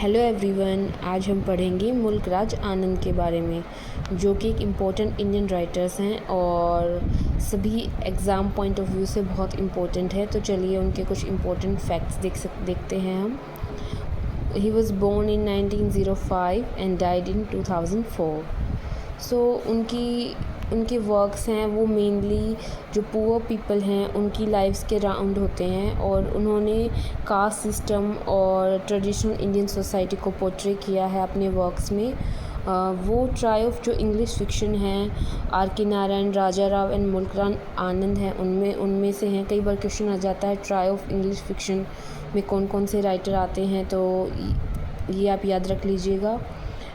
Hello everyone, आज हम पढ़ेंगे मुल्क राज आनंद के बारे में, जो कि एक इम्पोर्टेंट इंडियन राइटर्स हैं और सभी एग्ज़ाम पॉइंट ऑफ व्यू से बहुत इम्पोर्टेंट है। तो चलिए उनके कुछ इम्पोर्टेंट फैक्ट्स देखते हैं हम। He was born in 1905 and died in 2004। So उनके वर्क्स हैं वो मेनली जो पुअर पीपल हैं उनकी लाइफ्स के राउंड होते हैं, और उन्होंने कास्ट सिस्टम और ट्रेडिशनल इंडियन सोसाइटी को पोर्ट्रे किया है अपने वर्क्स में। वो ट्रायम्फ जो इंग्लिश फिक्शन हैं, आर के नारायण, राजा राव एंड मुल्क राज आनंद हैं, उनमें से हैं। कई बार क्वेश्चन आ जाता है ट्रायम्फ इंग्लिश फिक्शन में कौन कौन से राइटर आते हैं, तो ये आप याद रख लीजिएगा।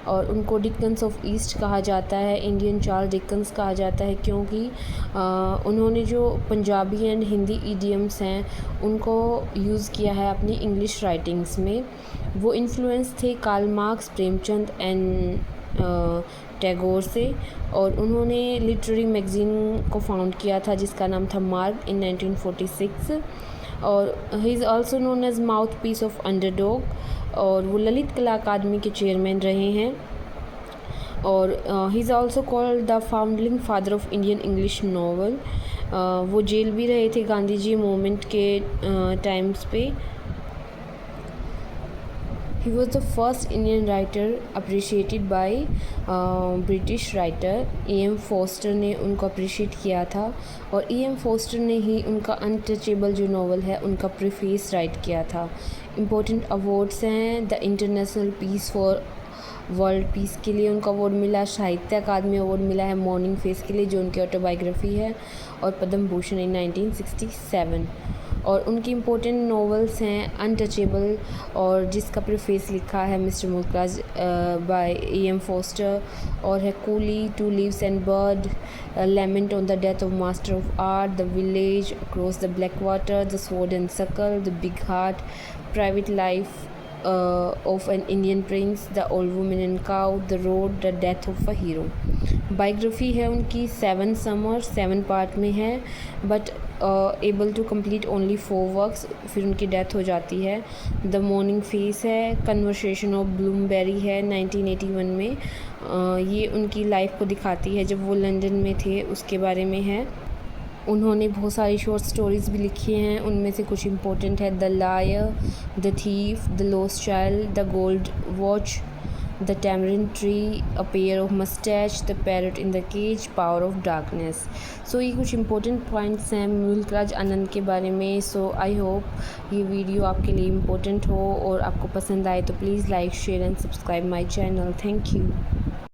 और उनको डिकन्स ऑफ ईस्ट कहा जाता है, इंडियन चार्ल्स डिकन्स कहा जाता है, क्योंकि उन्होंने जो पंजाबी एंड हिंदी इडियम्स हैं उनको यूज़ किया है अपनी इंग्लिश राइटिंग्स में। वो इन्फ्लुएंस थे Karl Marx, Premchand and Tagore से, और उन्होंने लिटरेरी मैगज़ीन को फाउंड किया था जिसका नाम था मार्ग इन 1946। और he is also known as mouthpiece of underdog, और वो ललित कला अकादमी के चेयरमैन रहे हैं। और he is also called the founding father of Indian English novel. वो जेल भी रहे थे गांधी जी मूवमेंट के टाइम्स पे। He was the first Indian writer appreciated by British writer. E.M. Forster ने उनको अप्रिशिएट किया था, और E.M. फोस्टर ने ही उनका अनटचेबल जो नावल है उनका प्रीफेस राइट किया था। इम्पोर्टेंट अवार्ड्स हैं, the international peace for world peace के लिए उनको अवार्ड मिला, साहित्य अकादमी अवार्ड मिला है मॉर्निंग फेस के लिए जो उनकी ऑटोबायोग्राफी है, और पद्म भूषण इन 1967। और उनकी इम्पोर्टेंट नॉवेल्स हैं अनटचेबल, और जिसका प्रीफेस लिखा है मिस्टर मुल्क राज बाय E.M. फोस्टर, और है Coolie, two leaves and bird, lament on the death of master of art, the village across the black water, the sword and circle, the big heart, private life of an Indian prince, the old woman and cow, the road, the death of a hero। Biography है उनकी 7 summer 7 part में है, but able to complete only 4 works, फिर उनकी death हो जाती है। The morning face है, कन्वर्सेशन ऑफ ब्लूमबेरी है 1981 में। ये उनकी लाइफ को दिखाती है जब वो लंदन में थे, उसके बारे में है। उन्होंने बहुत सारी शॉर्ट स्टोरीज़ भी लिखी हैं, उनमें से कुछ इम्पोर्टेंट है the liar, the thief, the lost child, the gold watch, the tamarind tree, a pair of moustache, the parrot in the cage, power of darkness. So ये कुछ इम्पोर्टेंट पॉइंट्स हैं मुल्क राज आनंद के बारे में। सो आई होप ये video आपके लिए इम्पोर्टेंट हो और आपको पसंद आए, तो please like, share and subscribe my channel. Thank you.